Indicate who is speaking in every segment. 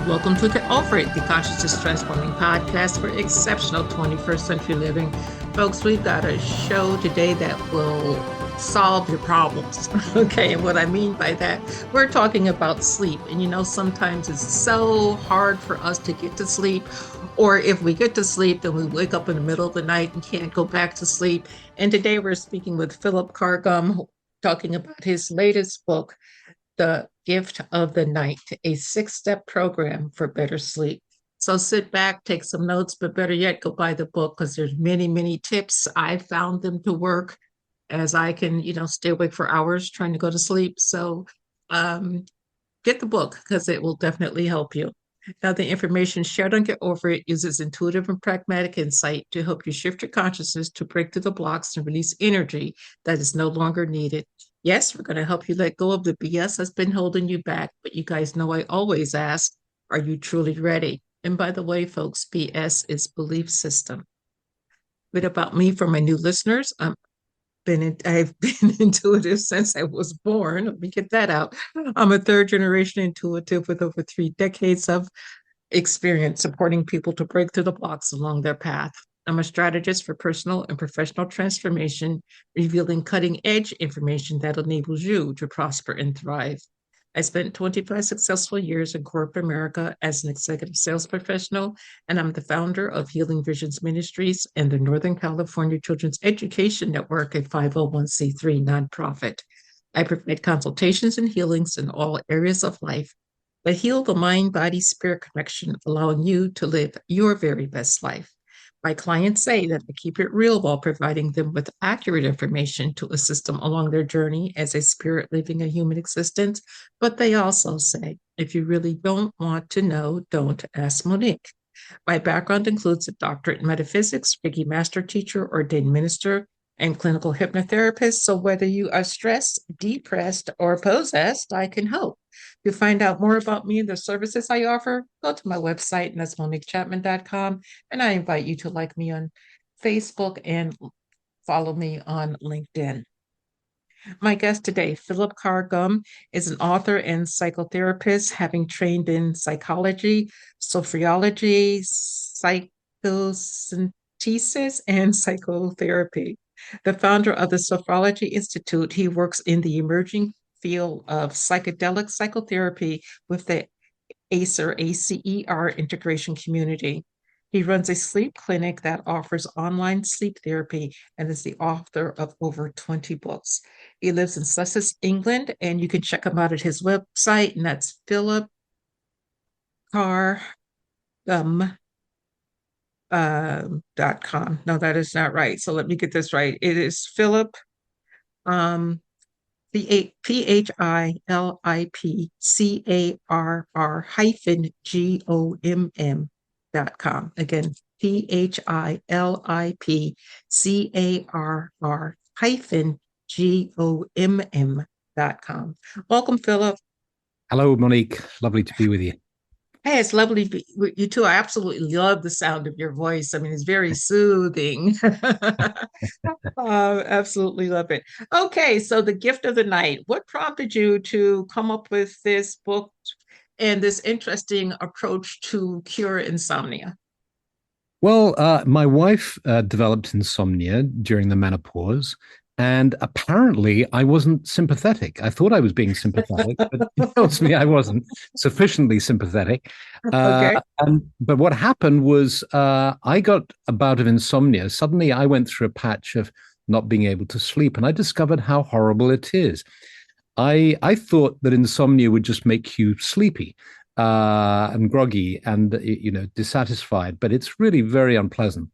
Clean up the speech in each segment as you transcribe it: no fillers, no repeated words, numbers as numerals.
Speaker 1: Welcome to Get Over It, the Consciousness Transforming Podcast for exceptional 21st century living. Folks, we've got a show today that will solve your problems. Okay, and what I mean by that, we're talking about sleep. And sometimes it's so hard for us to get to sleep. Or if we get to sleep, then we wake up in the middle of the night and can't go back to sleep. And today we're speaking with Philip Cargum, talking about his latest book, The Gift of the Night, a 6-step program for better sleep. So sit back, take some notes, but better yet, go buy the book because there's many, many tips. I found them to work as I can, stay awake for hours trying to go to sleep. So get the book because it will definitely help you. Now, the information shared on Get Over It uses intuitive and pragmatic insight to help you shift your consciousness to break through the blocks and release energy that is no longer needed. Yes, we're going to help you let go of the BS that's been holding you back. But you guys know I always ask, are you truly ready? And by the way, folks, BS is belief system. A bit about me for my new listeners. I've been intuitive since I was born. Let me get that out. I'm a third-generation intuitive with over 3 decades of experience supporting people to break through the blocks along their path. I'm a strategist for personal and professional transformation, revealing cutting-edge information that enables you to prosper and thrive. I spent 25 successful years in corporate America as an executive sales professional, and I'm the founder of Healing Visions Ministries and the Northern California Children's Education Network, a 501c3 nonprofit. I provide consultations and healings in all areas of life that heal the mind, body, spirit connection, allowing you to live your very best life. My clients say that I keep it real while providing them with accurate information to assist them along their journey as a spirit living a human existence. But they also say, if you really don't want to know, don't ask Monique. My background includes a doctorate in metaphysics, Reiki master teacher, ordained minister, and clinical hypnotherapist. So whether you are stressed, depressed, or possessed, I can help. To find out more about me and the services I offer, go to my website, and that's MoniqueChapman.com. And I invite you to like me on Facebook and follow me on LinkedIn. My guest today, Philip Cargum, is an author and psychotherapist, having trained in psychology, sophrology, psychosynthesis, and psychotherapy. The founder of the Sophrology Institute, he works in the emerging field of psychedelic psychotherapy with the ACER integration community. He runs a sleep clinic that offers online sleep therapy and is the author of over 20 books. He lives in Sussex, England, and you can check him out at his website, and that's philipcargum.com. No, that is not right. So let me get this right. It is Philip, PHILIPCARR-GOMM.com. Again, PHILIPCARR-GOMM.com. Welcome, Philip.
Speaker 2: Hello, Monique. Lovely to be with you.
Speaker 1: Hey, it's lovely to be with you too. I absolutely love the sound of your voice. I mean, it's very soothing. Absolutely love it. Okay, so The Gift of the Night. What prompted you to come up with this book and this interesting approach to cure insomnia?
Speaker 2: Well, my wife developed insomnia during the menopause, and apparently I wasn't sympathetic. I thought I was being sympathetic, but it tells me I wasn't sufficiently sympathetic.
Speaker 1: Okay.
Speaker 2: But what happened was I got a bout of insomnia. Suddenly I went through a patch of not being able to sleep, and I discovered how horrible it is. I thought that insomnia would just make you sleepy and groggy and dissatisfied, but it's really very unpleasant.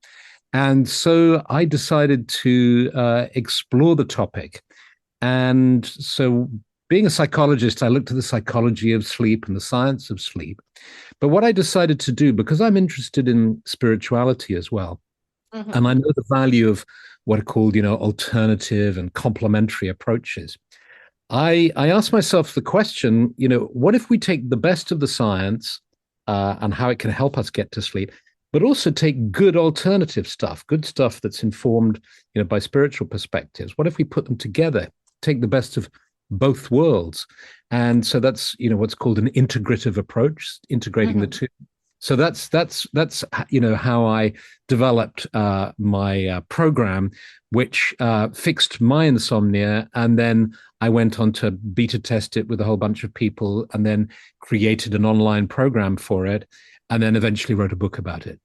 Speaker 2: And so I decided to explore the topic. And so, being a psychologist, I looked at the psychology of sleep and the science of sleep. But what I decided to do, because I'm interested in spirituality as well, and I know the value of what are called, alternative and complementary approaches, I asked myself the question, what if we take the best of the science and how it can help us get to sleep, but also take good alternative stuff, good stuff that's informed, by spiritual perspectives. What if we put them together, take the best of both worlds. And so that's, what's called an integrative approach, integrating the
Speaker 1: Mhm.
Speaker 2: two. So that's how I developed my program, which fixed my insomnia, and then I went on to beta test it with a whole bunch of people, and then created an online program for it, and then eventually wrote a book about it.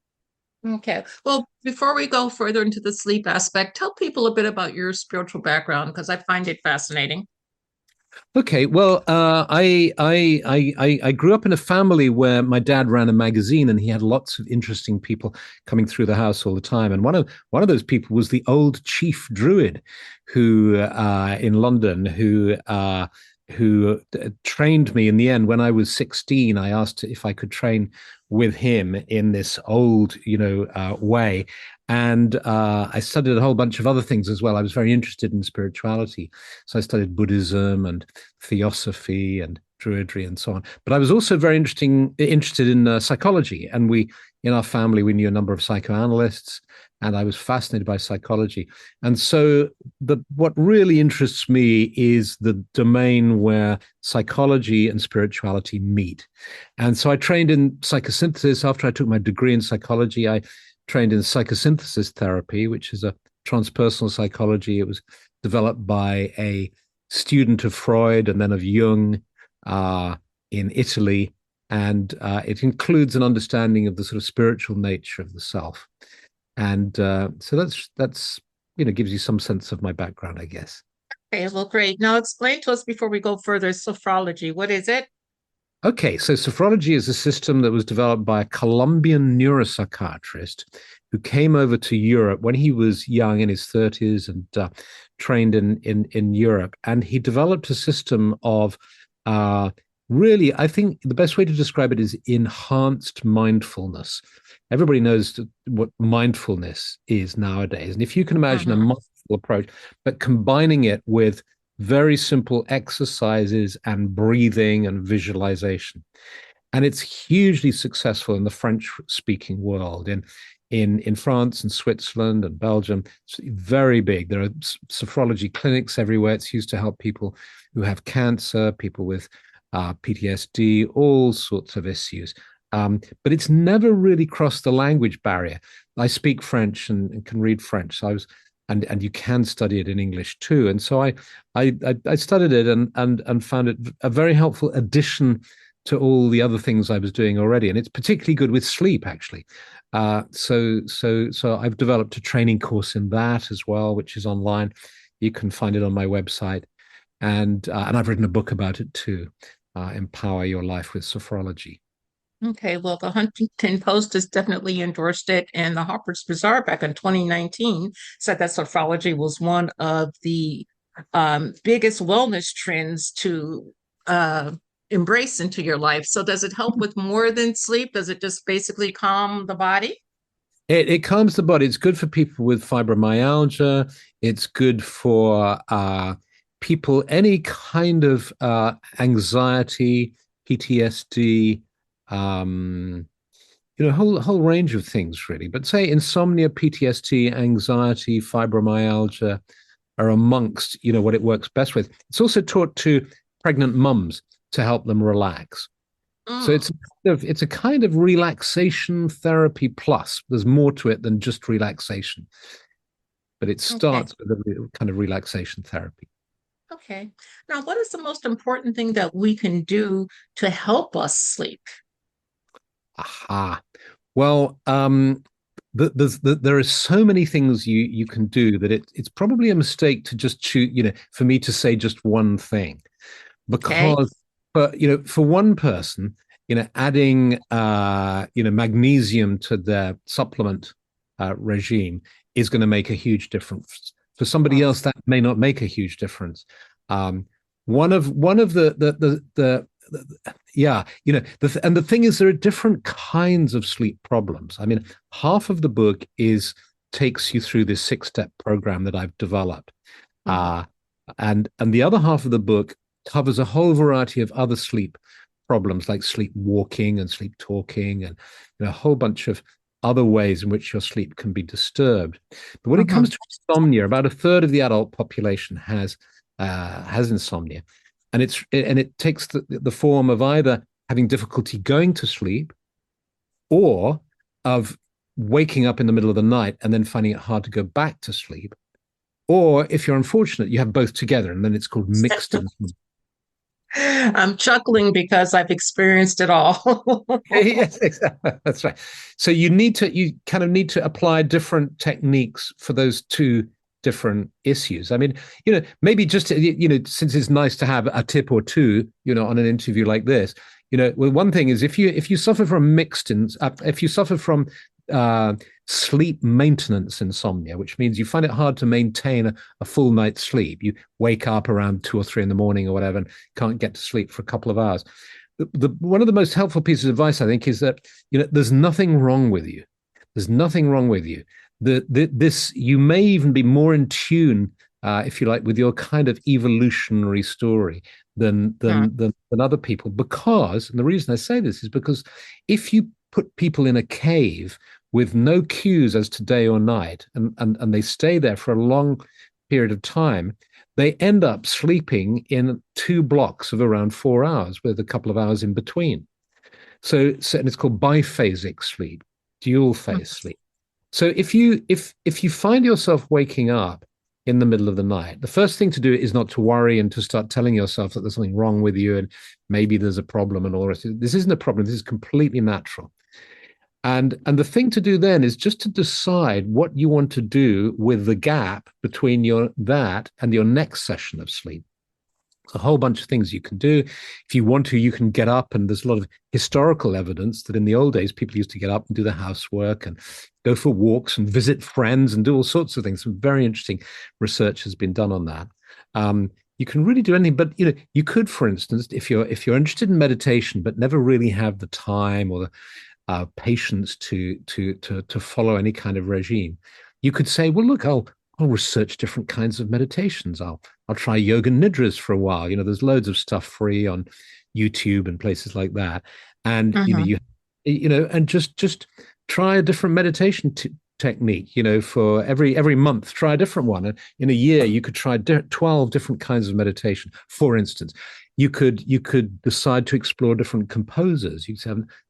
Speaker 1: Okay. Well, before we go further into the sleep aspect, tell people a bit about your spiritual background because I find it fascinating.
Speaker 2: Okay, well, I grew up in a family where my dad ran a magazine, and he had lots of interesting people coming through the house all the time. And one of those people was the old chief druid, who in London, who trained me in the end. When I was 16, I asked if I could train with him in this old, way. And I studied a whole bunch of other things as well. I was very interested in spirituality. So I studied Buddhism and theosophy and Druidry and so on. But I was also very interested in psychology. And in our family, we knew a number of psychoanalysts, and I was fascinated by psychology. And so what really interests me is the domain where psychology and spirituality meet. And so I trained in psychosynthesis. After I took my degree in psychology, I trained in psychosynthesis therapy, which is a transpersonal psychology. It was developed by a student of Freud and then of Jung in Italy. And it includes an understanding of the sort of spiritual nature of the self. And so that's gives you some sense of my background, I guess.
Speaker 1: Okay, well, great. Now explain to us before we go further, sophrology. What is it?
Speaker 2: Okay, so sophrology is a system that was developed by a Colombian neuropsychiatrist who came over to Europe when he was young in his 30s and trained in Europe. And he developed a system of uh, really, I think the best way to describe it is enhanced mindfulness. Everybody knows what mindfulness is nowadays. And if you can imagine a
Speaker 1: Mm-hmm.
Speaker 2: mindful approach, but combining it with very simple exercises and breathing and visualization. And it's hugely successful in the French speaking world. In France and Switzerland and Belgium, it's very big. There are sophrology clinics everywhere. It's used to help people who have cancer, people with PTSD, all sorts of issues. But it's never really crossed the language barrier. I speak French and can read French. So I was and you can study it in English too. And so I studied it and found it a very helpful addition to all the other things I was doing already. And it's particularly good with sleep, actually. So I've developed a training course in that as well, which is online. You can find it on my website, and I've written a book about it too. Empower Your Life with Sophrology.
Speaker 1: Okay, well, the Huntington Post has definitely endorsed it, and the Harper's Bazaar back in 2019 said that sophrology was one of the biggest wellness trends to embrace into your life. So, does it help with more than sleep? Does it just basically calm the body?
Speaker 2: It calms the body. It's good for people with fibromyalgia. It's good for people, any kind of anxiety, PTSD, um, whole range of things really. But say insomnia, PTSD, anxiety, fibromyalgia are amongst what it works best with. It's also taught to pregnant mums to help them relax. So
Speaker 1: Mm,
Speaker 2: it's a kind of relaxation therapy plus. There's more to it than just relaxation, but it
Speaker 1: okay.
Speaker 2: starts with a kind of relaxation therapy.
Speaker 1: Okay. Now, what is the most important thing that we can do to help us sleep?
Speaker 2: Aha. Well, there are so many things you can do that it's probably a mistake to just choose, for me to say just one thing,
Speaker 1: Okay.
Speaker 2: because for one person, adding magnesium to their supplement regime is going to make a huge difference. For somebody
Speaker 1: Oh,
Speaker 2: else, that may not make a huge difference. Um, one of the yeah, and the thing is, there are different kinds of sleep problems. I mean, half of the book is takes you through this 6-step program that I've developed,
Speaker 1: mhm.
Speaker 2: uh, and the other half of the book covers a whole variety of other sleep problems like sleep walking and sleep talking and a whole bunch of other ways in which your sleep can be disturbed. But when it
Speaker 1: Mhm.
Speaker 2: comes to insomnia, about a third of the adult population has has insomnia, and it takes the form of either having difficulty going to sleep or of waking up in the middle of the night and then finding it hard to go back to sleep. Or if you're unfortunate, you have both together, and then it's called mixed insomnia.
Speaker 1: I'm chuckling because I've experienced it all.
Speaker 2: Yes, exactly. That's right. So you kind of need to apply different techniques for those two different issues. I mean, maybe just since it's nice to have a tip or two, on an interview like this, well, one thing is if you suffer from if you suffer from sleep maintenance insomnia, which means you find it hard to maintain a full night's sleep. You wake up around 2 or 3 in the morning or whatever and can't get to sleep for a couple of hours. One of the most helpful pieces of advice, I think, is that there's nothing wrong with you. There's nothing wrong with you. This you may even be more in tune, if you like, with your kind of evolutionary story than other people. Because, and the reason I say this is because if you put people in a cave with no cues as to day or night, and they stay there for a long period of time, they end up sleeping in 2 blocks of around 4 hours with a couple of hours in between. So and it's called biphasic sleep, dual phase sleep. So if you find yourself waking up in the middle of the night, the first thing to do is not to worry and to start telling yourself that there's something wrong with you and maybe there's a problem and all that. This isn't a problem. This is completely natural. And the thing to do then is just to decide what you want to do with the gap between that and your next session of sleep. A whole bunch of things you can do. If you want to, you can get up, and there's a lot of historical evidence that in the old days, people used to get up and do the housework and go for walks and visit friends and do all sorts of things. Some very interesting research has been done on that. You can really do anything, but you could, for instance, if you're interested in meditation but never really have the time or the patience to follow any kind of regime, you could say, well, look, I'll research different kinds of meditations. I'll try yoga nidras for a while. There's loads of stuff free on YouTube and places like that. And and just try a different meditation technique. For every month, try a different one. And in a year, you could try 12 different kinds of meditation. For instance, you could decide to explore different composers. You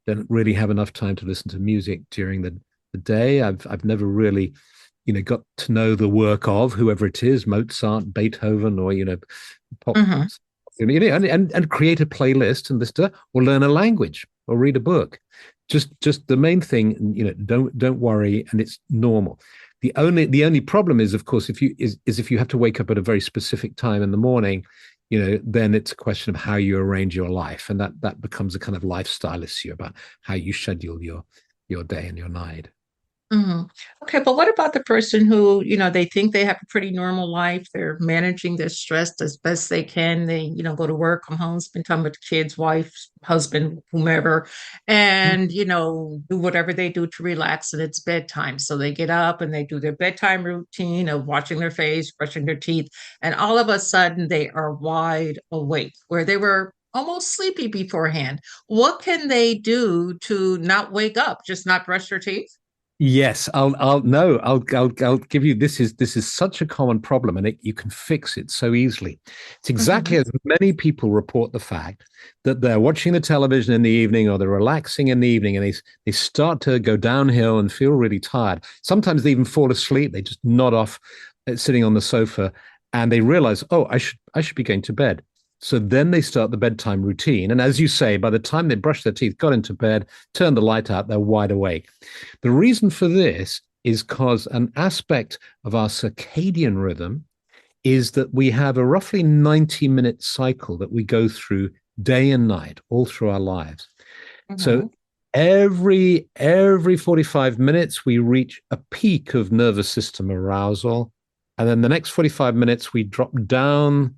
Speaker 2: don't really have enough time to listen to music during the day. I've never really got to know the work of whoever it is, Mozart, Beethoven, or pop, and create a playlist and listen to, or learn a language or read a book. Just the main thing, don't worry, and it's normal. The only problem is, of course, if you have to wake up at a very specific time in the morning, then it's a question of how you arrange your life, and that becomes a kind of lifestyle issue about how you schedule your day and your night.
Speaker 1: Mm-hmm. Okay, but what about the person who, they think they have a pretty normal life. They're managing their stress as best they can. They, go to work, come home, spend time with kids, wife, husband, whomever, and, do whatever they do to relax, and it's bedtime. So they get up and they do their bedtime routine of washing their face, brushing their teeth, and all of a sudden they are wide awake where they were almost sleepy beforehand. What can they do to not wake up, just not brush their teeth?
Speaker 2: Yes, I'll give you, this is such a common problem, and you can fix it so easily. It's exactly as many people report the fact that they're watching the television in the evening or they're relaxing in the evening, and they start to go downhill and feel really tired. Sometimes they even fall asleep. They just nod off sitting on the sofa, and they realize, oh, I should be going to bed. So then they start the bedtime routine. And as you say, by the time they brush their teeth, got into bed, turned the light out, they're wide awake. The reason for this is because an aspect of our circadian rhythm is that we have a roughly 90-minute cycle that we go through day and night, all through our lives. So every 45 minutes, we reach a peak of nervous system arousal. And then the next 45 minutes, we drop down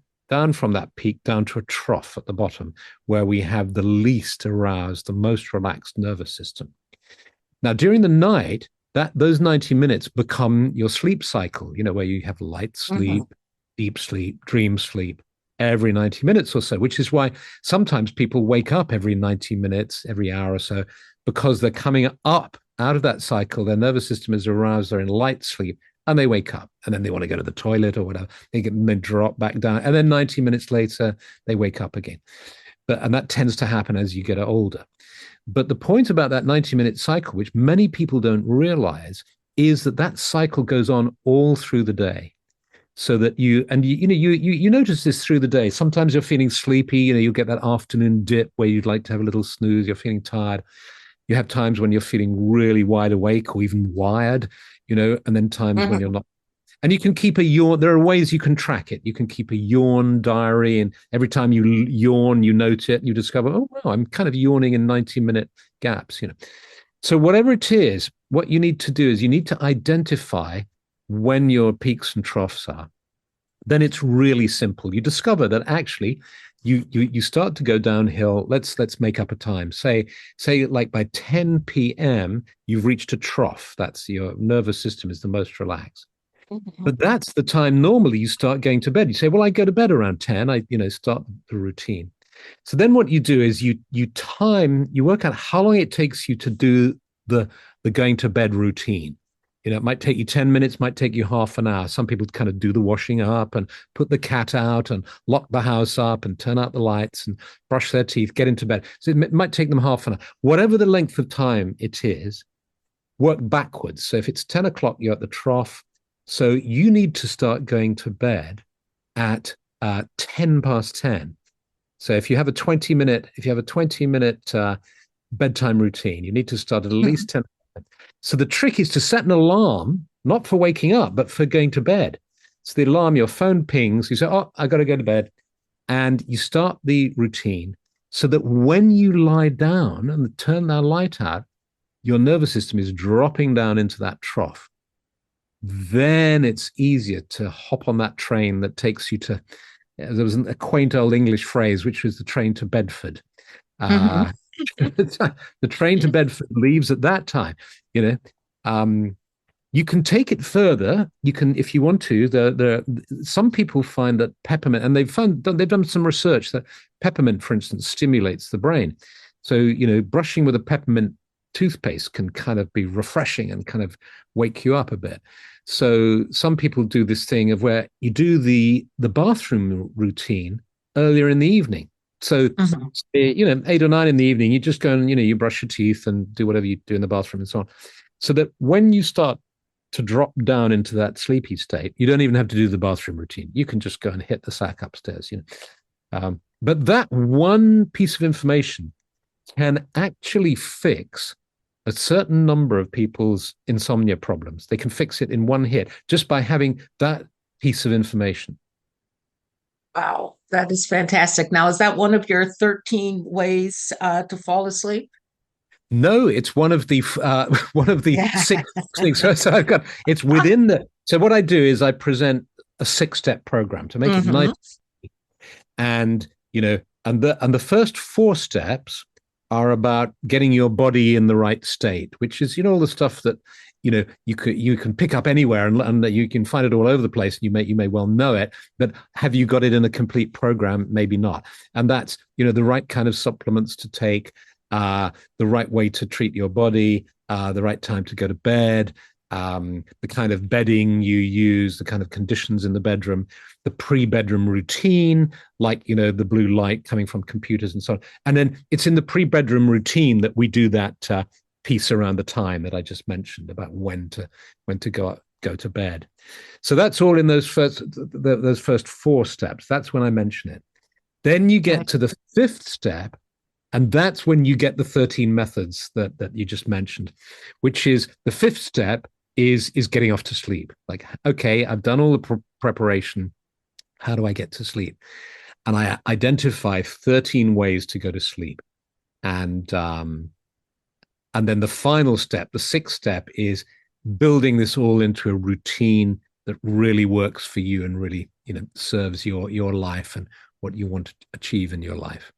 Speaker 2: from that peak down to a trough at the bottom where we have the least aroused, the most relaxed nervous system. Now, during the night, those 90 minutes become your sleep cycle, where you have light sleep, deep sleep, dream sleep every 90 minutes or so, which is why sometimes people wake up every 90 minutes, every hour or so, because they're coming up out of that cycle. Their nervous system is aroused, they're in light sleep, and they wake up and then they want to go to the toilet or whatever. They drop back down. And then 90 minutes later, they wake up again. And that tends to happen as you get older. But the point about that 90-minute cycle, which many people don't realize, is that that cycle goes on all through the day. So that you notice this through the day. Sometimes you're feeling sleepy, you'll get that afternoon dip where you'd like to have a little snooze, you're feeling tired. You have times when you're feeling really wide awake or even wired, and then times when you're not. And you can keep a yawn. There are ways you can track it. You can keep a yawn diary, and every time you yawn, you note it, and you discover, oh, wow, I'm kind of yawning in 90-minute gaps, So whatever it is, what you need to do is you need to identify when your peaks and troughs are. Then it's really simple. You discover that actually you start to go downhill. Let's make up a time. Say like by 10 p.m. you've reached a trough. That's your nervous system is the most relaxed. But that's the time normally you start going to bed. You say, well, I go to bed around 10. I start the routine. So then what you do is you work out how long it takes you to do the going to bed routine. It might take you 10 minutes, might take you half an hour. Some people kind of do the washing up and put the cat out and lock the house up and turn out the lights and brush their teeth, get into bed. So it might take them half an hour. Whatever the length of time it is, work backwards. So if it's 10 o'clock, you're at the trough. So you need to start going to bed at 10 past 10. So if you have a 20-minute bedtime routine, you need to start at least 10. So the trick is to set an alarm, not for waking up, but for going to bed. So the alarm, your phone pings, you say, oh, I got to go to bed. And you start the routine so that when you lie down and turn that light out, your nervous system is dropping down into that trough. Then it's easier to hop on that train that takes you to, there was a quaint old English phrase, which was the train to Bedford. The train to Bedford leaves at that time. You can take it further. You can, if you want to. Some people find that peppermint, and they've done some research that peppermint, for instance, stimulates the brain. So brushing with a peppermint toothpaste can kind of be refreshing and kind of wake you up a bit. So some people do this thing of where you do the bathroom routine earlier in the evening. So, 8 or 9 in the evening, you just go and, you brush your teeth and do whatever you do in the bathroom and so on. So that when you start to drop down into that sleepy state, you don't even have to do the bathroom routine. You can just go and hit the sack upstairs, But that one piece of information can actually fix a certain number of people's insomnia problems. They can fix it in one hit just by having that piece of information.
Speaker 1: Wow, that is fantastic. Now, is that one of your 13 ways to fall asleep?
Speaker 2: No, it's one of the six things. So I've got it's within the. So what I do is I present a 6-step program to make it nice, and the first 4 steps are about getting your body in the right state, which is all the stuff that you can pick up anywhere and you can find it all over the place. You may well know it, but have you got it in a complete program? Maybe not. And that's the right kind of supplements to take, the right way to treat your body, the right time to go to bed, the kind of bedding you use, the kind of conditions in the bedroom, the pre-bedroom routine, like, the blue light coming from computers and so on. And then it's in the pre-bedroom routine that we do that piece around the time that I just mentioned about when to go to bed. So that's all in those first 4 steps. That's when I mention it. Then you get to the 5th step, and that's when you get the 13 methods that you just mentioned, which is the 5th step is getting off to sleep. Like, okay, I've done all the preparation. How do I get to sleep? And I identify 13 ways to go to sleep. And then the final step, the 6th step, is building this all into a routine that really works for you and really, serves your life and what you want to achieve in your life.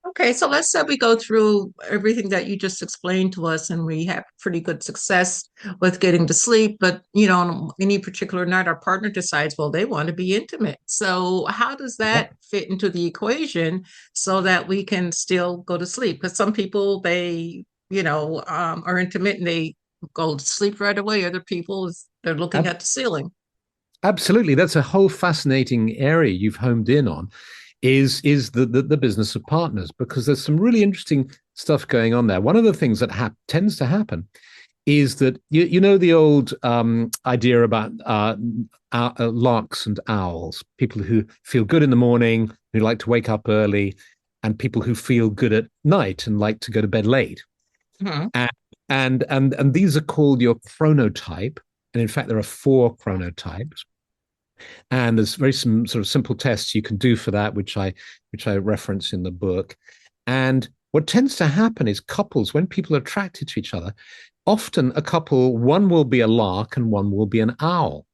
Speaker 1: Okay, so let's say we go through everything that you just explained to us and we have pretty good success with getting to sleep, but on any particular night our partner decides, well, they want to be intimate. So how does that fit into the equation so that we can still go to sleep? Because some people, they, are intimate and they go to sleep right away. Other people, they're looking
Speaker 2: Ab-
Speaker 1: at the ceiling.
Speaker 2: Absolutely. That's a whole fascinating area you've homed in on is the business of partners, because there's some really interesting stuff going on there. One of the things that tends to happen is that you know the old idea about larks and owls, people who feel good in the morning, who like to wake up early, and people who feel good at night and like to go to bed late.
Speaker 1: Mhm.
Speaker 2: And and these are called your chronotype. And in fact, there are four chronotypes. And there's very some sort of simple tests you can do for that, which I reference in the book. And what tends to happen is couples, when people are attracted to each other, often a couple, one will be a lark and one will be an owl.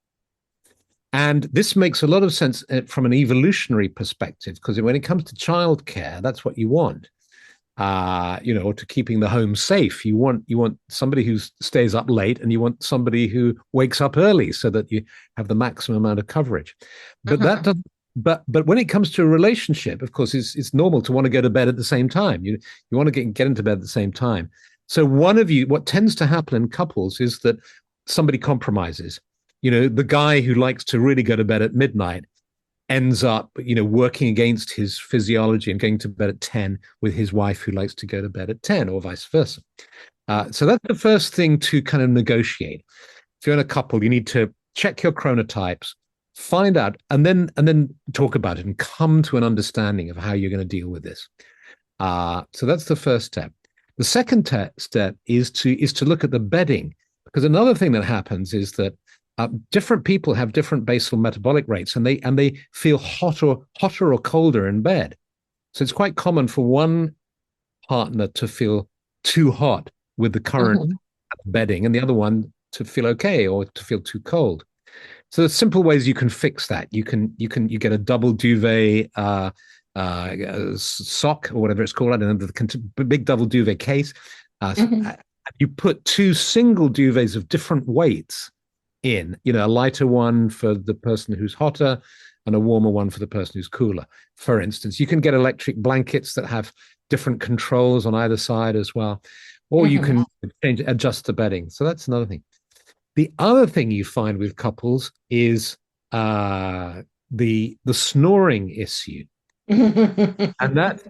Speaker 2: And this makes a lot of sense from an evolutionary perspective, because when it comes to childcare, that's what you want. Or to keeping the home safe. You want somebody who stays up late, and you want somebody who wakes up early, so that you have the maximum amount of coverage. But that
Speaker 1: Mhm.
Speaker 2: doesn't. But when it comes to a relationship, of course, it's normal to want to go to bed at the same time. You want to get into bed at the same time. So what tends to happen in couples is that somebody compromises. The guy who likes to really go to bed at midnight ends up, working against his physiology and going to bed at 10 with his wife who likes to go to bed at 10, or vice versa. So that's the first thing to kind of negotiate. If you're in a couple, you need to check your chronotypes, find out, and then talk about it and come to an understanding of how you're going to deal with this. So that's the first step. The second step is to look at the bedding, because another thing that happens is that different people have different basal metabolic rates, and they feel hotter or colder in bed. So it's quite common for one partner to feel too hot with the current
Speaker 1: Mhm.
Speaker 2: bedding, and the other one to feel okay or to feel too cold. So there's simple ways you can fix that. You get a double duvet sock, or whatever it's called. I don't know, the big double duvet case.
Speaker 1: Mhm.
Speaker 2: You put two single duvets of different weights in, a lighter one for the person who's hotter and a warmer one for the person who's cooler. For instance, you can get electric blankets that have different controls on either side as well, or you
Speaker 1: Mhm.
Speaker 2: can adjust the bedding. So that's another thing. The other thing you find with couples is the snoring issue, and that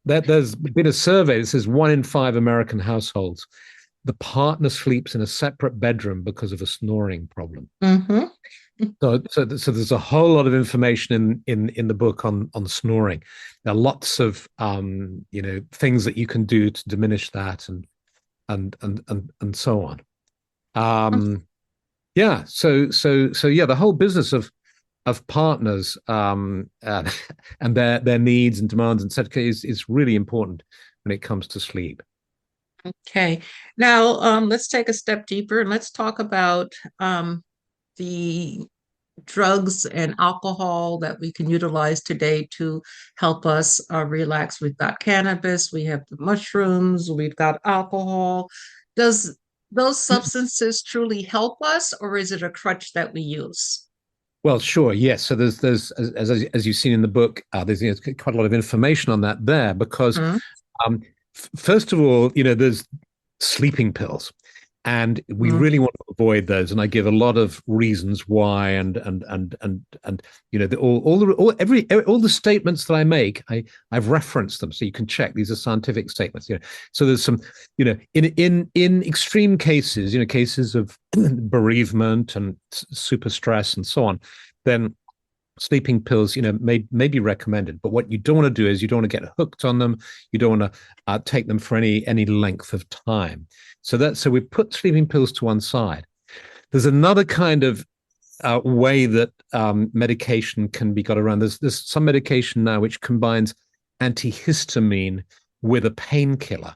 Speaker 2: there's been a survey that says 1 in 5 American households, the partner sleeps in a separate bedroom because of a snoring problem.
Speaker 1: Mhm.
Speaker 2: So there's a whole lot of information in the book on snoring. There are lots of things that you can do to diminish that, and so on. Um, yeah. So yeah, the whole business of partners, and their needs and demands, etc., is really important when it comes to sleep.
Speaker 1: Okay. Now, let's take a step deeper and let's talk about the drugs and alcohol that we can utilize today to help us relax. We've got cannabis, we have the mushrooms, we've got alcohol. Does those substances truly help us, or is it a crutch that we use?
Speaker 2: Well, sure, yes. So there's as you've seen in the book, there's quite a lot of information on that there, because
Speaker 1: Mhm.
Speaker 2: um, first of all, there's sleeping pills, and we
Speaker 1: Mhm.
Speaker 2: really want to avoid those. And I give a lot of reasons why, and all the statements that I make, I've referenced them, so you can check. These are scientific statements. So there's some, in extreme cases, cases of bereavement and super stress and so on, then sleeping pills, may be recommended. But what you don't want to do is you don't want to get hooked on them. You don't want to take them for any length of time. So we put sleeping pills to one side. There's another kind of way that medication can be got around. There's some medication now which combines antihistamine with a painkiller.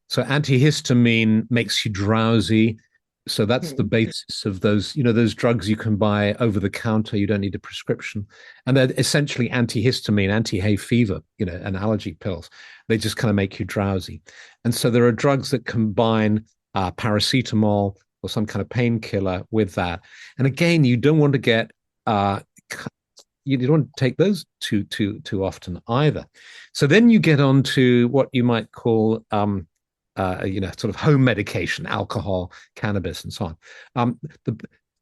Speaker 2: So antihistamine makes you drowsy. So that's the
Speaker 1: Mhm.
Speaker 2: basis of those drugs you can buy over the counter. You don't need a prescription. And they're essentially antihistamine, anti-hay fever, and allergy pills. They just kind of make you drowsy. And so there are drugs that combine paracetamol or some kind of painkiller with that. And again, you don't want to get you don't want to take those too often either. So then you get on to what you might call sort of home medication, alcohol, cannabis, and so on.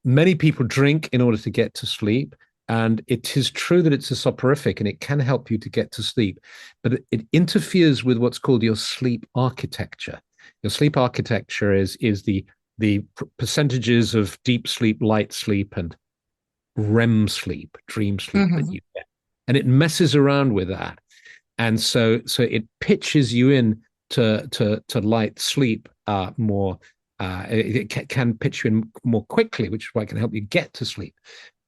Speaker 2: Many people drink in order to get to sleep. And it is true that it's a soporific and it can help you to get to sleep, but it interferes with what's called your sleep architecture. Your sleep architecture is the percentages of deep sleep, light sleep, and REM sleep, dream sleep that you get. And it messes around with that. And so it pitches you in to light sleep more. It can pitch you in more quickly, which is why it can help you get to sleep.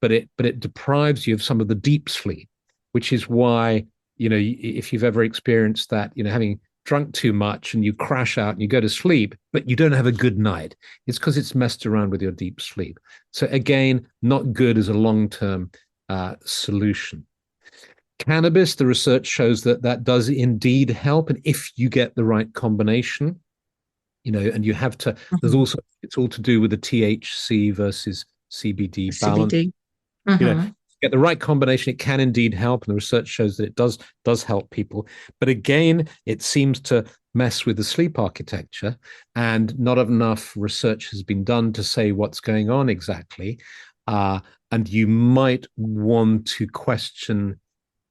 Speaker 2: But it deprives you of some of the deep sleep, which is why, if you've ever experienced that, having drunk too much and you crash out and you go to sleep, but you don't have a good night, it's because it's messed around with your deep sleep. So again, not good as a long-term solution. Cannabis, the research shows that does indeed help. And if you get the right combination, and you have to, there's also, it's all to do with the THC versus CBD balance.
Speaker 1: CBD.
Speaker 2: Get the right combination, it can indeed help, and the research shows that it does help people. But again, it seems to mess with the sleep architecture, and not enough research has been done to say what's going on exactly. And you might want to question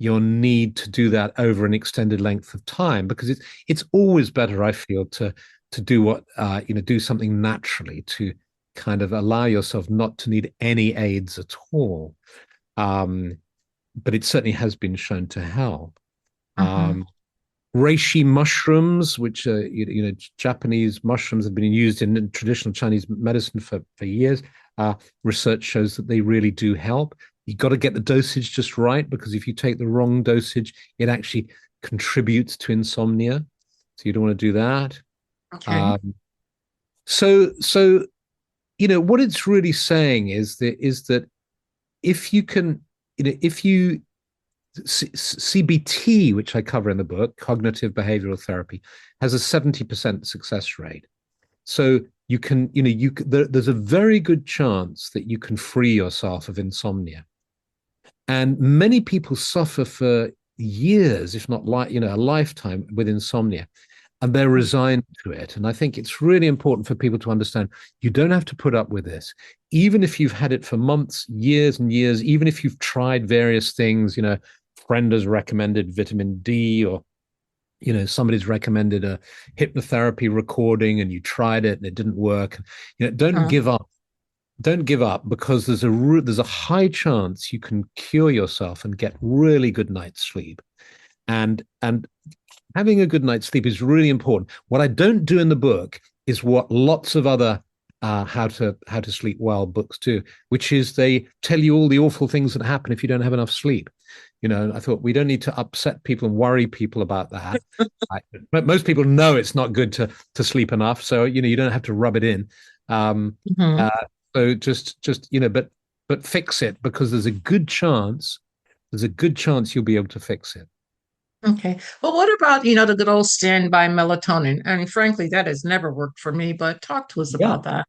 Speaker 2: your need to do that over an extended length of time, because it's always better, I feel, to do what do something naturally, to kind of allow yourself not to need any aids at all. But it certainly has been shown to help. Reishi mushrooms, which are Japanese mushrooms, have been used in traditional Chinese medicine for years. Research shows that they really do help. You got to get the dosage just right, because if you take the wrong dosage, it actually contributes to insomnia. So you don't want to do that.
Speaker 1: Okay.
Speaker 2: So what it's really saying is that if you can, CBT, which I cover in the book, cognitive behavioral therapy, has a 70% success rate. So you can, there's a very good chance that you can free yourself of insomnia. And many people suffer for years, if not a lifetime, with insomnia, and they're resigned to it. And I think it's really important for people to understand you don't have to put up with this. Even if you've had it for months, years and years, even if you've tried various things, friend has recommended vitamin D, or somebody's recommended a hypnotherapy recording and you tried it and it didn't work. Don't give up. Don't give up, because there's a high chance you can cure yourself and get really good night's sleep. And having a good night's sleep is really important. What I don't do in the book is what lots of other how to sleep well books do, which is they tell you all the awful things that happen if you don't have enough sleep. I thought we don't need to upset people and worry people about that. But most people know it's not good to sleep enough, so you don't have to rub it in. So just but fix it, because there's a good chance you'll be able to fix it.
Speaker 1: Okay. Well, what about, the good old standby melatonin? And frankly, that has never worked for me, but talk to us about that.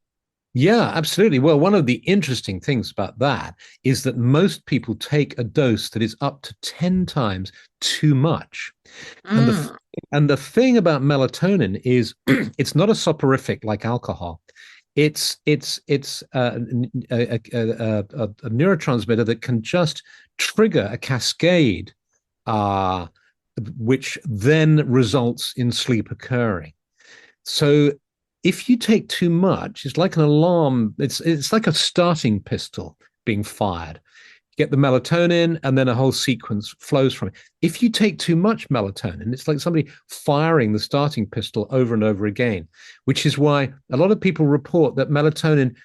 Speaker 2: Yeah, absolutely. Well, one of the interesting things about that is that most people take a dose that is up to 10 times too much. And the thing about melatonin is it's not a soporific like alcohol. It's a neurotransmitter that can just trigger a cascade, which then results in sleep occurring. So if you take too much, it's like an alarm. It's like a starting pistol being fired. You get the melatonin, and then a whole sequence flows from it. If you take too much melatonin, it's like somebody firing the starting pistol over and over again, which is why a lot of people report that melatonin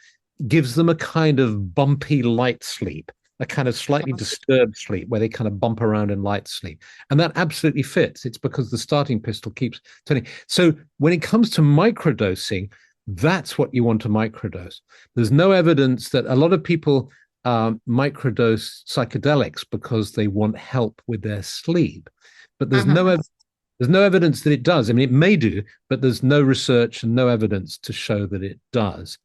Speaker 2: gives them a kind of bumpy light sleep, a kind of slightly disturbed sleep where they kind of bump around in light sleep. And that absolutely fits. It's because the starting pistol keeps turning. So when it comes to microdosing, that's what you want to microdose. There's no evidence that a lot of people microdose psychedelics because they want help with their sleep. But there's no evidence that it does. I mean, it may do, but there's no research and no evidence to show that it does.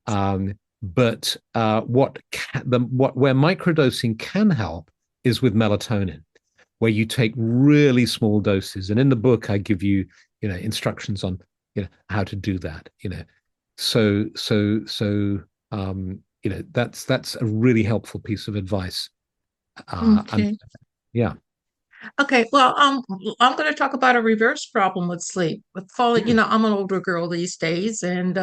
Speaker 2: But where microdosing can help is with melatonin, where you take really small doses. And in the book, I give you, instructions on how to do that. That's a really helpful piece of advice. And
Speaker 1: Okay.
Speaker 2: yeah.
Speaker 1: Okay. Well, I'm going to talk about a reverse problem with sleep. With falling,
Speaker 2: Mm.
Speaker 1: I'm an older girl these days, and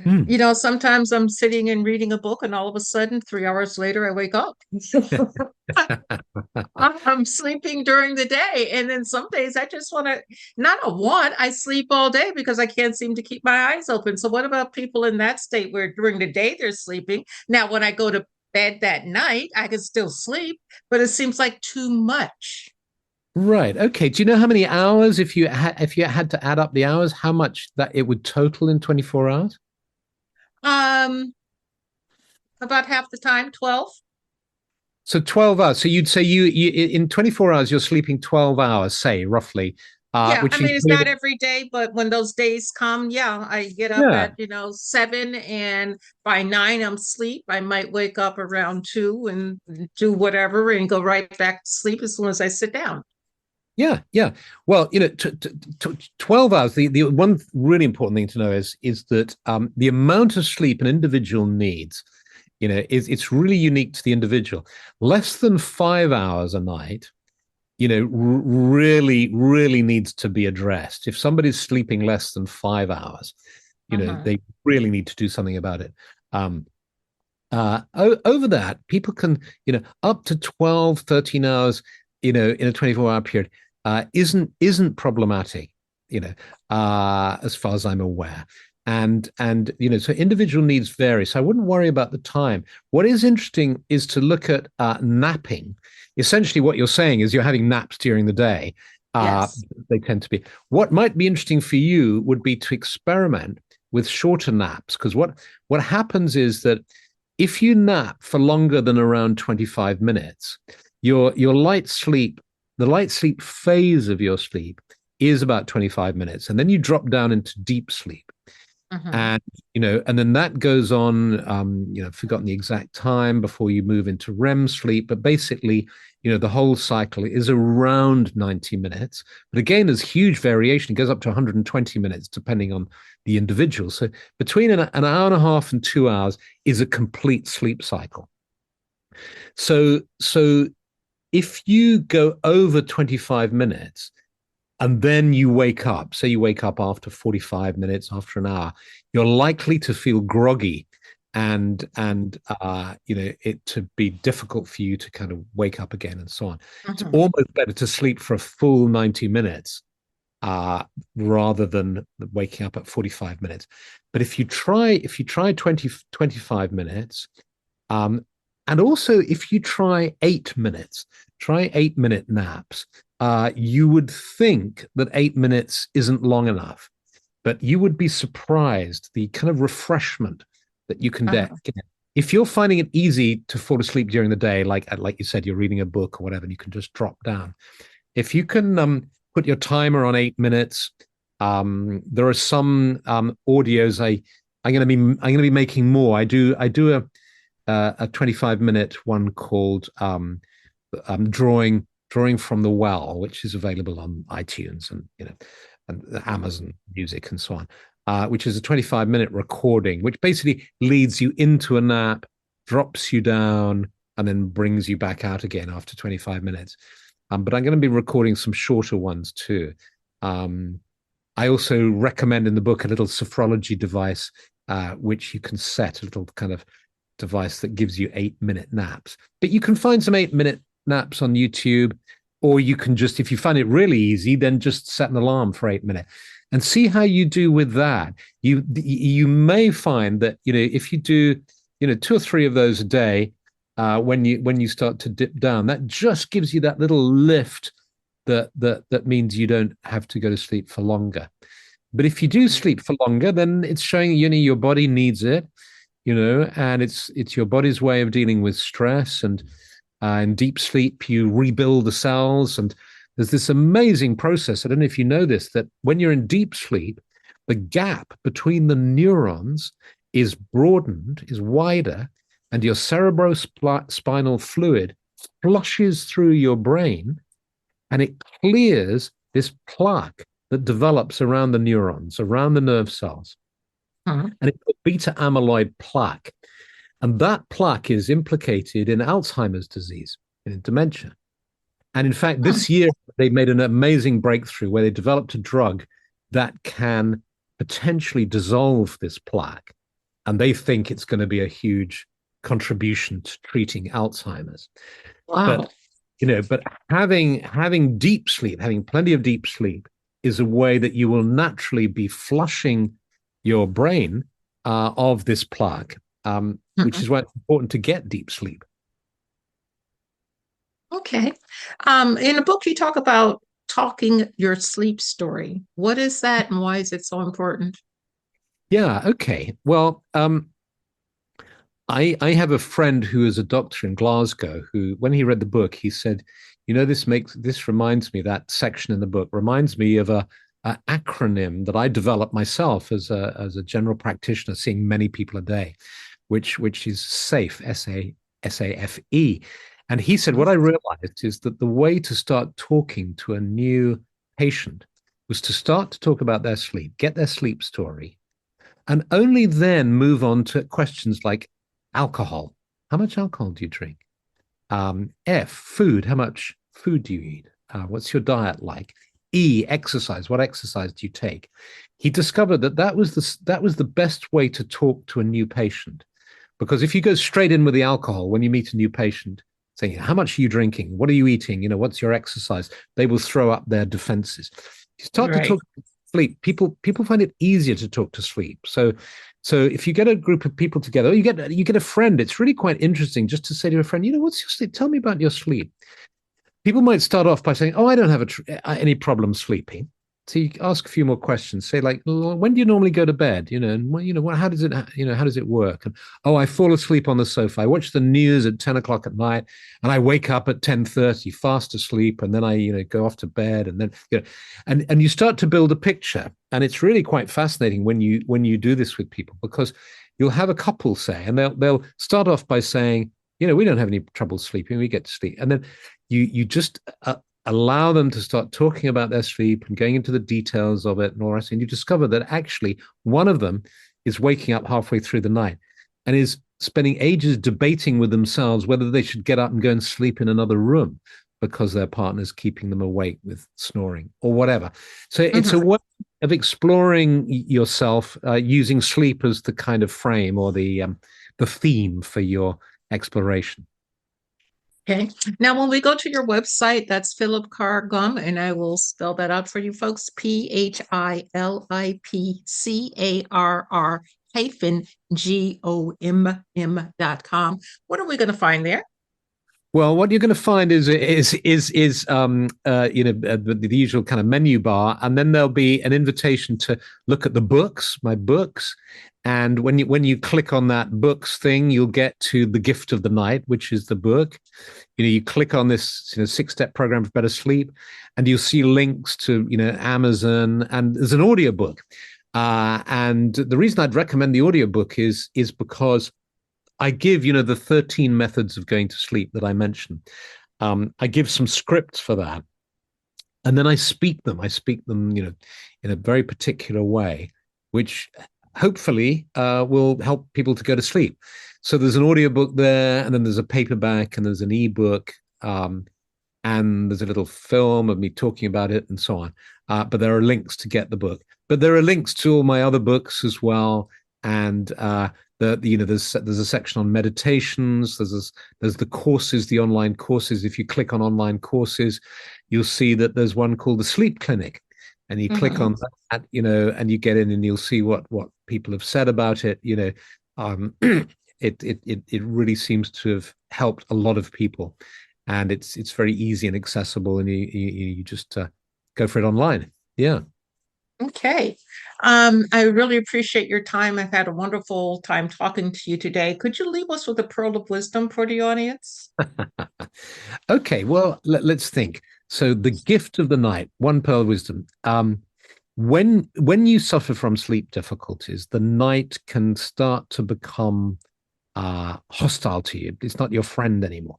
Speaker 2: Mm.
Speaker 1: sometimes I'm sitting and reading a book, and all of a sudden, 3 hours later, I wake up. I'm sleeping during the day, and then some days I just want to, not a want, I sleep all day because I can't seem to keep my eyes open. So, what about people in that state where during the day they're sleeping? Now, when I go to bed that night, I can still sleep, but it seems like too much.
Speaker 2: Right. Okay. Do you know how many hours, if you had to add up the hours, how much that it would total in 24 hours?
Speaker 1: Um, about half the time, 12.
Speaker 2: So 12 hours. So you'd say you in 24 hours you're sleeping 12 hours, say roughly,
Speaker 1: Yeah, I
Speaker 2: which
Speaker 1: mean, it's not
Speaker 2: include
Speaker 1: every day, but when those days come, yeah, I get up
Speaker 2: yeah.
Speaker 1: at, 7, and by 9 I'm asleep. I might wake up around 2 and do whatever and go right back to sleep as soon as I sit down.
Speaker 2: Yeah, yeah. Well, 12 hours. The one really important thing to know is that the amount of sleep an individual needs, is it's really unique to the individual. Less than 5 hours a night, really, really needs to be addressed. If somebody's sleeping less than 5 hours,
Speaker 1: Uh-huh.
Speaker 2: they really need to do something about it. Um, over that, people can, up to 12, 13 hours, in a 24-hour period, isn't problematic, as far as I'm aware. And so individual needs vary. So I wouldn't worry about the time. What is interesting is to look at napping. Essentially, what you're saying is you're having naps during the day. Uh,
Speaker 1: Yes.
Speaker 2: they tend to be. What might be interesting for you would be to experiment with shorter naps, because what happens is that if you nap for longer than around 25 minutes, your light sleep, the light sleep phase of your sleep is about 25 minutes. And then you drop down into deep sleep.
Speaker 1: Uh-huh.
Speaker 2: And then that goes on, I've forgotten the exact time before you move into REM sleep. But basically, the whole cycle is around 90 minutes. But again, there's huge variation. It goes up to 120 minutes, depending on the individual. So between an hour and a half and 2 hours is a complete sleep cycle. So if you go over 25 minutes, and then you wake up, say you wake up after 45 minutes, after an hour, you're likely to feel groggy and it to be difficult for you to kind of wake up again and so on. It's
Speaker 1: Uh-huh.
Speaker 2: almost better to sleep for a full 90 minutes uh, rather than waking up at 45 minutes. But if you try 25 minutes, um, and also if you try 8 minutes, try 8 minute naps, you would think that 8 minutes isn't long enough, but you would be surprised the kind of refreshment that you can get.
Speaker 1: Uh-huh.
Speaker 2: If you're finding it easy to fall asleep during the day, like you said, you're reading a book or whatever, and you can just drop down. If you can put your timer on 8 minutes, there are some audios I'm going to be making more. I do a 25-minute one called drawing from the well, which is available on iTunes and Amazon Music and so on, which is a 25-minute recording, which basically leads you into a nap, drops you down, and then brings you back out again after 25 minutes. But I'm going to be recording some shorter ones too. Um, I also recommend in the book a little sophrology device, which you can set, a little kind of device that gives you 8 minute naps. But you can find some 8 minute naps on YouTube, or you can just, if you find it really easy, then just set an alarm for 8 minutes and see how you do with that. You may find that if you do 2 or 3 of those a day, when you start to dip down, that just gives you that little lift that means you don't have to go to sleep for longer. But if you do sleep for longer, then it's showing your body needs it, and it's your body's way of dealing with stress. And in deep sleep, you rebuild the cells, and there's this amazing process. I don't know if you know this, that when you're in deep sleep, the gap between the neurons is broadened, is wider, and your cerebrospinal fluid flushes through your brain, and it clears this plaque that develops around the neurons, around the nerve cells,
Speaker 1: Mhm.
Speaker 2: and it's called beta amyloid plaque. And that plaque is implicated in Alzheimer's disease, in dementia. And in fact,
Speaker 1: Hmm.
Speaker 2: this year they made an amazing breakthrough where they developed a drug that can potentially dissolve this plaque. And they think it's going to be a huge contribution to treating Alzheimer's.
Speaker 1: Wow.
Speaker 2: But but having deep sleep, having plenty of deep sleep, is a way that you will naturally be flushing your brain of this plaque, which
Speaker 1: Mhm.
Speaker 2: is why it's important to get deep sleep.
Speaker 1: Okay. In the book, you talk about talking your sleep story. What is that and why is it so important?
Speaker 2: Yeah. Okay. Well, I have a friend who is a doctor in Glasgow who, when he read the book, he said, this reminds me, that section in the book reminds me of a acronym that I developed myself as a general practitioner, seeing many people a day, which is SAFE, SAFE. And he said,
Speaker 1: Mhm.
Speaker 2: what I realized is that the way to start talking to a new patient was to start to talk about their sleep, get their sleep story, and only then move on to questions like alcohol. How much alcohol do you drink? Food. How much food do you eat? What's your diet like? Exercise. What exercise do you take? He discovered that that was the best way to talk to a new patient, because if you go straight in with the alcohol when you meet a new patient, saying, how much are you drinking? What are you eating? What's your exercise? They will throw up their defenses. You start to
Speaker 1: Right.
Speaker 2: talk sleep. People find it easier to talk to sleep. So if you get a group of people together, or you get a friend, it's really quite interesting just to say to a friend, what's your sleep? Tell me about your sleep. People might start off by saying, "Oh, I don't have any problem sleeping." So you ask a few more questions. Say like, "Well, when do you normally go to bed? How does it work?" And, "Oh, I fall asleep on the sofa. I watch the news at 10 o'clock at night, and I wake up at 10:30, fast asleep, and then I go off to bed, and then and you start to build a picture, and it's really quite fascinating when you do this with people, because you'll have a couple say, and they'll start off by saying, we don't have any trouble sleeping, we get to sleep, and then you just allow them to start talking about their sleep and going into the details of it and all that. And you discover that actually one of them is waking up halfway through the night and is spending ages debating with themselves whether they should get up and go and sleep in another room because their partner's keeping them awake with snoring or whatever. So it's a
Speaker 1: Mhm.
Speaker 2: way of exploring yourself using sleep as the kind of frame or the theme for your exploration.
Speaker 1: Okay. Now, when we go to your website, that's Philip Carr Gum, and I will spell that out for you folks, PHILIPCARR hyphen GOMM.com. What are we going to find there?
Speaker 2: Well, what you're going to find is the usual kind of menu bar, and then there'll be an invitation to look at the books, my books, and when you click on that books thing, you'll get to the gift of the night, which is the book. You click on this 6-step program for better sleep, and you'll see links to Amazon, and there's an audiobook. And the reason I'd recommend the audiobook is because I give, the 13 methods of going to sleep that I mentioned. I give some scripts for that. And then I speak them. I speak them, in a very particular way, which hopefully will help people to go to sleep. So there's an audiobook there, and then there's a paperback, and there's an ebook, and there's a little film of me talking about it, and so on. But there are links to get the book. But there are links to all my other books as well, and there's a section on meditations. There's the courses, the online courses. If you click on online courses, you'll see that there's one called the Sleep Clinic, and you click
Speaker 1: Mhm.
Speaker 2: on that, and you get in, and you'll see what people have said about it. It really seems to have helped a lot of people, and it's very easy and accessible, and you just go for it online. Yeah.
Speaker 1: Okay. I really appreciate your time. I've had a wonderful time talking to you today. Could you leave us with a pearl of wisdom for the audience?
Speaker 2: Okay, well, let's think. So the gift of the night, one pearl of wisdom. When you suffer from sleep difficulties, the night can start to become hostile to you. It's not your friend anymore.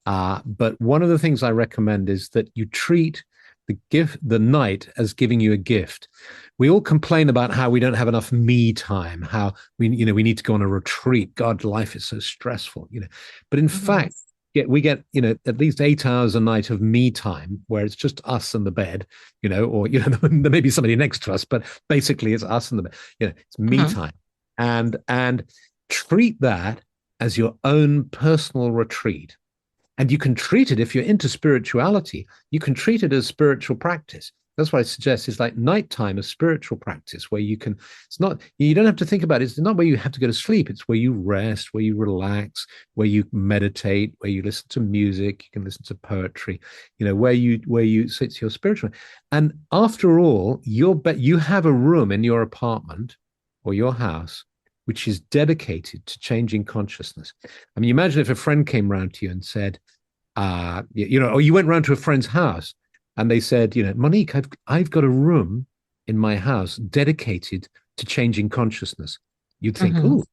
Speaker 2: But one of the things I recommend is that you treat the night as giving you a gift. We all complain about how we don't have enough me time, how we need to go on a retreat. God, life is so stressful, But in fact, we get at least 8 hours a night of me time where it's just us and the bed, or there may be somebody next to us, but basically it's us and the bed. It's me time, and treat that as your own personal retreat. And you can treat it, if you're into spirituality, you can treat it as spiritual practice. That's what I suggest is like nighttime, a spiritual practice where you don't have to think about it. It's not where you have to go to sleep. It's where you rest, where you relax, where you meditate, where you listen to music, you can listen to poetry, where you so it's your spiritual. And after all, you have a room in your apartment or your house which is dedicated to changing consciousness. I mean, imagine if a friend came round to you and said, or you went round to a friend's house and they said, Monique, I've got a room in my house dedicated to changing consciousness. You'd think, oh,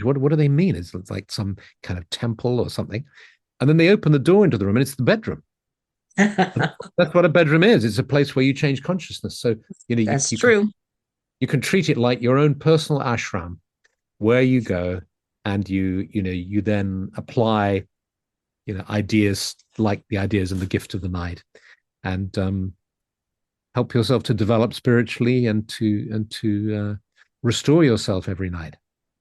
Speaker 2: what do they mean? It's like some kind of temple or something. And then they open the door into the room and it's the bedroom. That's what a bedroom is. It's a place where you change consciousness. So,
Speaker 1: that's true.
Speaker 2: You can treat it like your own personal ashram where you go and you then apply, ideas like the ideas in the gift of the night and help yourself to develop spiritually and to restore yourself every night.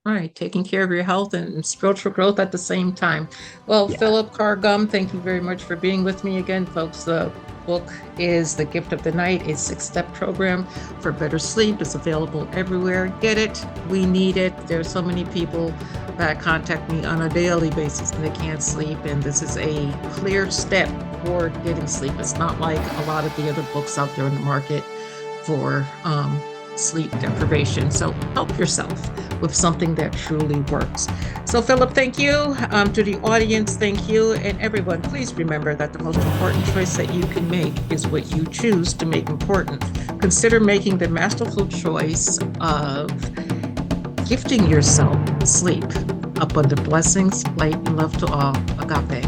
Speaker 1: Right, taking care of your health and spiritual growth at the same time. Well, yeah. Philip Carr-Gum, thank you very much for being with me again, folks. The book is The Gift of the Night, a 6-step program for better sleep. It's available everywhere. Get it. We need it. There are so many people that contact me on a daily basis and they can't sleep, and this is a clear step toward getting sleep. It's not like a lot of the other books out there in the market for sleep deprivation. So help yourself with something that truly works. So Philip, thank you. To the audience, thank you. And everyone, please remember that the most important choice that you can make is what you choose to make important. Consider making the masterful choice of gifting yourself sleep. Abundant blessings, light, and love to all. Agape.